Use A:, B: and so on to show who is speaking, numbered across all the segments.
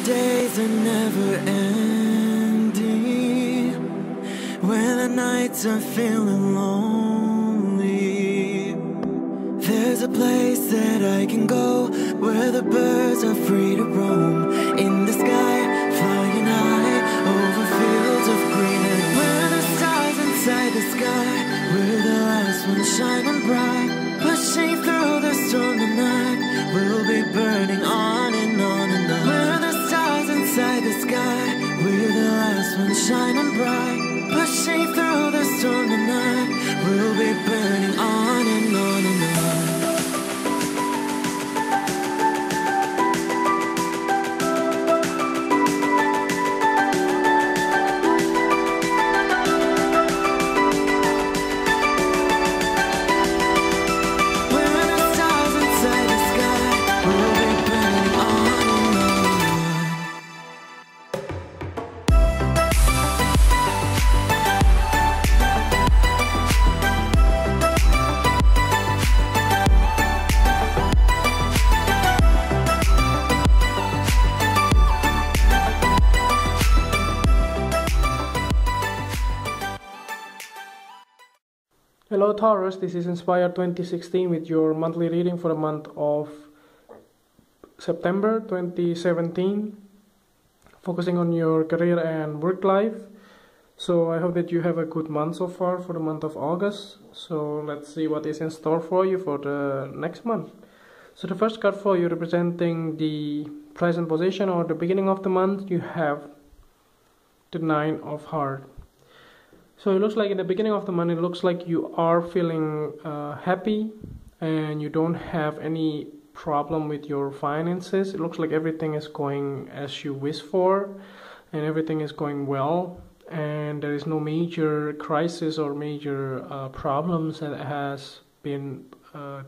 A: days are never ending, when the nights are feeling lonely, there's a place that I can go, where the birds are free to roam, in the sky, flying high, over fields of green. And where the stars inside the sky, we're the last ones shining bright, pushing through the storm tonight, we'll be burning on and on and on. We're the stars inside the sky, we're the last ones shining bright, pushing through the storm tonight, we'll be burning on and on and on.
B: Hello Taurus, this is Inspired 2016 with your monthly reading for the month of September 2017, focusing on your career and work life. So I hope that you have a good month so far for the month of August. So let's see what is in store for you for the next month. So the first card for you, representing the present position or the beginning of the month, you have the Nine of Hearts. So it looks like in the beginning of the month, it looks like you are feeling happy and you don't have any problem with your finances. It looks like everything is going as you wish for and everything is going well, and there is no major crisis or major problems that has been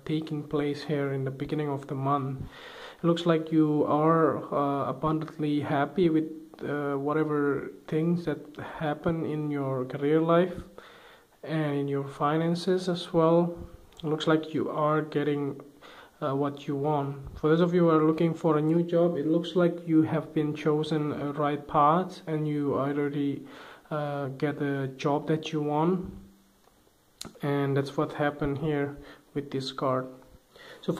B: taking place here in the beginning of the month. It looks like you are abundantly happy with whatever things that happen in your career life and in your finances as well. It looks like you are getting what you want. For those of you who are looking for a new job, it looks like you have been chosen a right path and you already get a job that you want, and that's what happened here with this card. So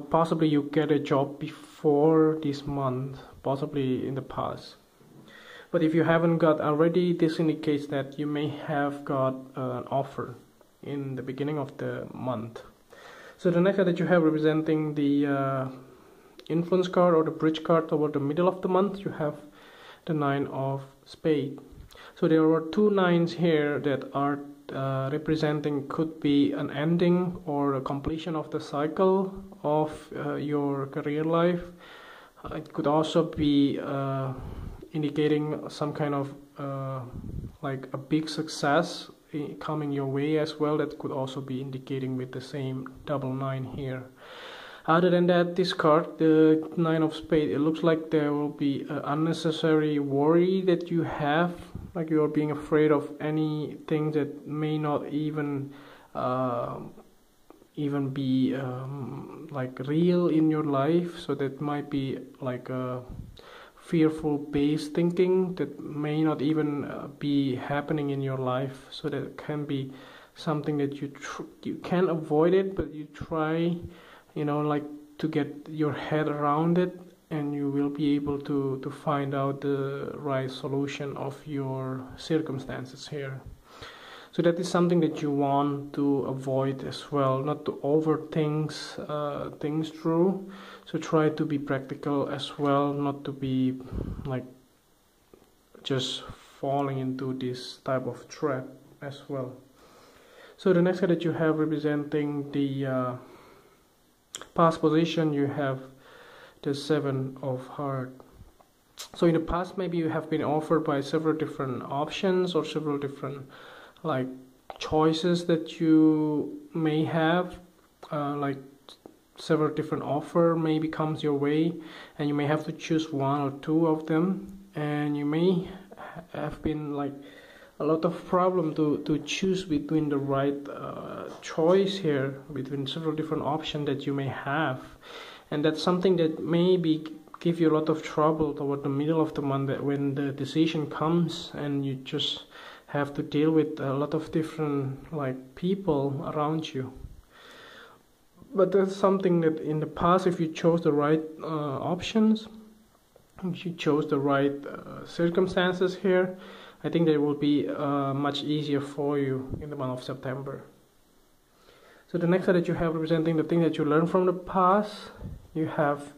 B: possibly you get a job before this month, possibly in the past. But if you haven't got already, this indicates that you may have got an offer in the beginning of the month. So the next card that you have, representing the influence card or the bridge card toward the middle of the month, you have the Nine of Spades. So there are two nines here that are representing, could be an ending or a completion of the cycle of your career life. It could also be indicating some kind of like a big success coming your way as well. That could also be indicating with the same double nine here. Other than that, this card, the Nine of Spades, it looks like there will be an unnecessary worry that you have, like you are being afraid of anything that may not even be like real in your life. So that might be like a fearful based thinking that may not even be happening in your life. So that can be something that you can avoid it, but you try, like to get your head around it, and you will be able to find out the right solution of your circumstances here. So that is something that you want to avoid as well, not to overthink things through. So try to be practical as well, not to be like just falling into this type of trap as well. So the next card that you have, representing the past position, you have the Seven of Hearts. So in the past, maybe you have been offered by several different options or several different like choices that you may have, like several different offer maybe comes your way, and you may have to choose one or two of them, and you may have been like a lot of problem to choose between the right choice here, between several different options that you may have. And that's something that may be give you a lot of trouble toward the middle of the month, when the decision comes and you just have to deal with a lot of different like people around you. But that's something that in the past, if you chose the right options, if you chose the right circumstances here, I think that will be much easier for you in the month of September. So the next card that you have representing the thing that you learned from the past, you have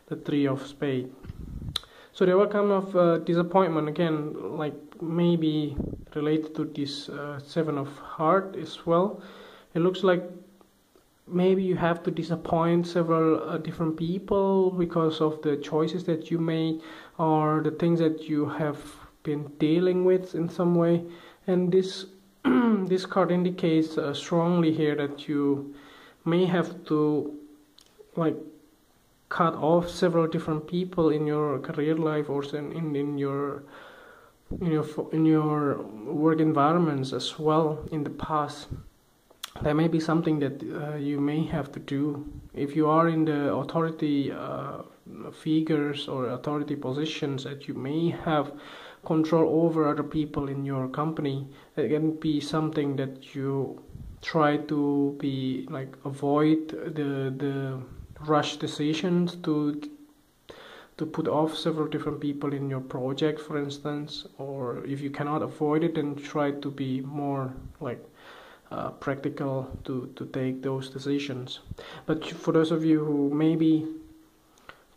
B: the Three of Spades. So there will come of disappointment again, like maybe related to this Seven of Hearts as well. It looks like maybe you have to disappoint several different people because of the choices that you made or the things that you have been dealing with in some way. And this this card indicates strongly here that you may have to like cut off several different people in your career life or in your work environments as well in the past. That may be something that you may have to do if you are in the authority figures or authority positions, that you may have control over other people in your company. It can be something that you try to be like avoid the rush decisions to put off several different people in your project, for instance. Or if you cannot avoid it, then try to be more like practical to take those decisions. But for those of you who maybe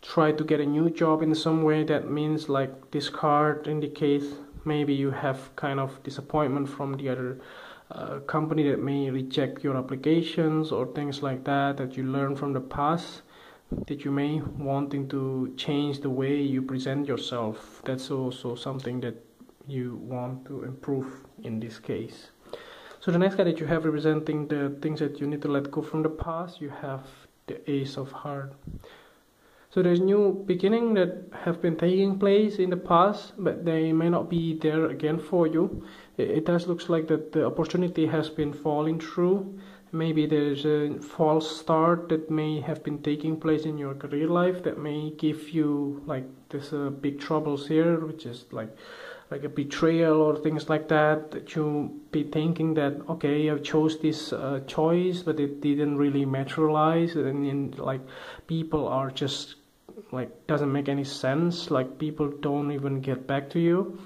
B: try to get a new job in some way, that means like this card indicates maybe you have kind of disappointment from the other company that may reject your applications or things like that, that you learn from the past, that you may wanting to change the way you present yourself. That's also something that you want to improve in this case. So the next card that you have representing the things that you need to let go from the past, you have the Ace of Hearts. So there's new beginning that have been taking place in the past, but they may not be there again for you. It does looks like that the opportunity has been falling through. Maybe there's a false start that may have been taking place in your career life that may give you like this big troubles here, which is like a betrayal or things like that, that you be thinking that okay, I chose this choice, but it didn't really materialize, and like people are just like doesn't make any sense, like people don't even get back to you,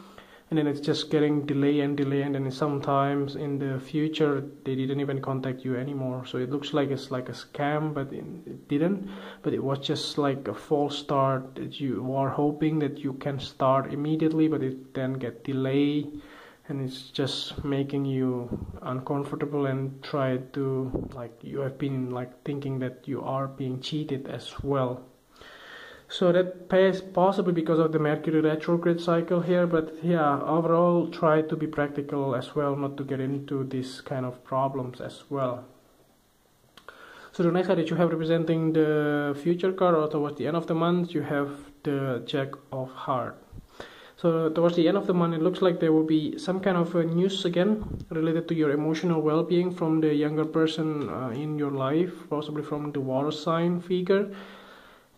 B: and then it's just getting delay, and then sometimes in the future they didn't even contact you anymore. So it looks like it's like a scam, but it didn't, but it was just like a false start that you are hoping that you can start immediately, but it then get delayed, and it's just making you uncomfortable and try to like you have been like thinking that you are being cheated as well. So that pays possibly because of the Mercury retrograde cycle here, but yeah, overall try to be practical as well, not to get into this kind of problems as well. So the next card that you have representing the future card, or towards the end of the month, you have the Jack of Hearts. So towards the end of the month, it looks like there will be some kind of news again related to your emotional well-being from the younger person in your life, possibly from the water sign figure.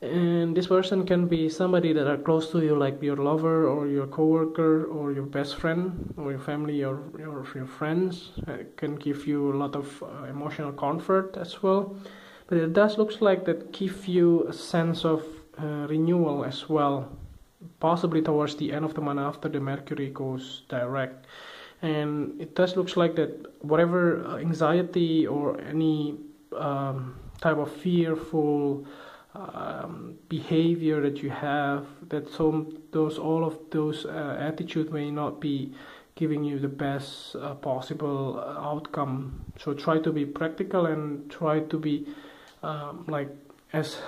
B: And this person can be somebody that are close to you, like your lover or your coworker or your best friend or your family or your friends. It can give you a lot of emotional comfort as well. But it does looks like that give you a sense of renewal as well, possibly towards the end of the month after the Mercury goes direct. And it does looks like that whatever anxiety or any type of fearful behavior that you have, that all of those attitude may not be giving you the best possible outcome. So try to be practical and try to be like as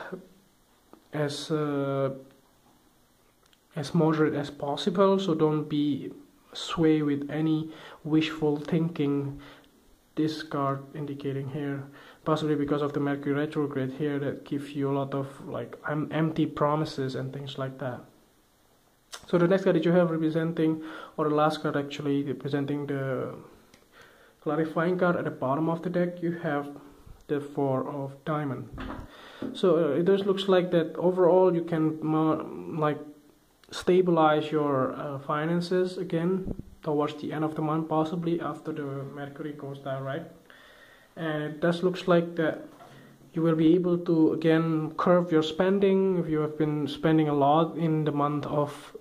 B: moderate as possible. So don't be sway with any wishful thinking. This card indicating here, possibly because of the Mercury retrograde here, that gives you a lot of like empty promises and things like that. So the next card that you have representing, or the last card actually representing the clarifying card at the bottom of the deck, you have the Four of Diamonds. So it just looks like that overall you can like stabilize your finances again towards the end of the month, possibly after the Mercury goes direct. And it does looks like that you will be able to again curb your spending. If you have been spending a lot in the month of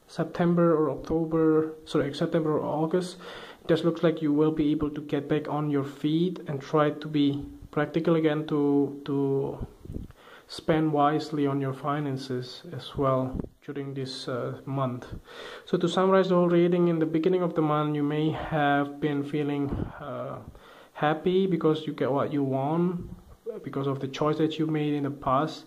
B: September or August, it just looks like you will be able to get back on your feet and try to be practical again to spend wisely on your finances as well during this month. So to summarize the whole reading, in the beginning of the month you may have been feeling happy because you get what you want because of the choice that you made in the past,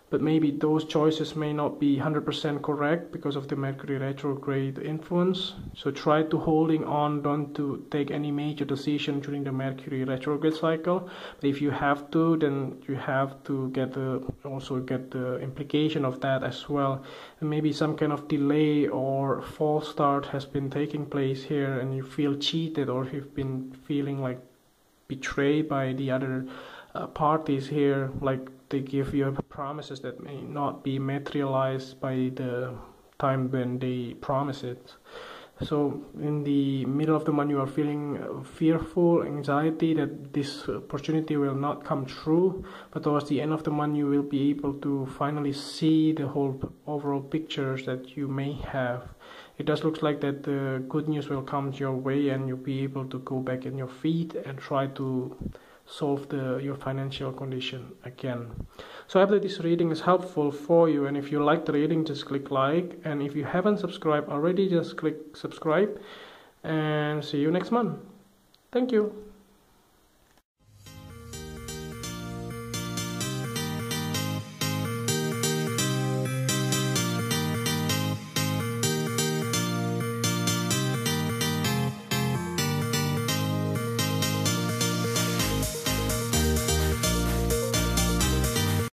B: but maybe those choices may not be 100% correct because of the Mercury retrograde influence. So try to holding on, don't to take any major decision during the Mercury retrograde cycle. But if you have to, then you have to also get the implication of that as well. And maybe some kind of delay or false start has been taking place here, and you feel cheated, or you've been feeling like betrayed by the other parties here, like they give you promises that may not be materialized by the time when they promise it. So in the middle of the month you are feeling fearful, anxiety that this opportunity will not come true, but towards the end of the month you will be able to finally see the whole overall pictures that you may have. It does look like that the good news will come your way and you'll be able to go back on your feet and try to solve your financial condition again. So I hope that this reading is helpful for you, and if you like the reading, just click like, and if you haven't subscribed already, just click subscribe, and see you next month. Thank you.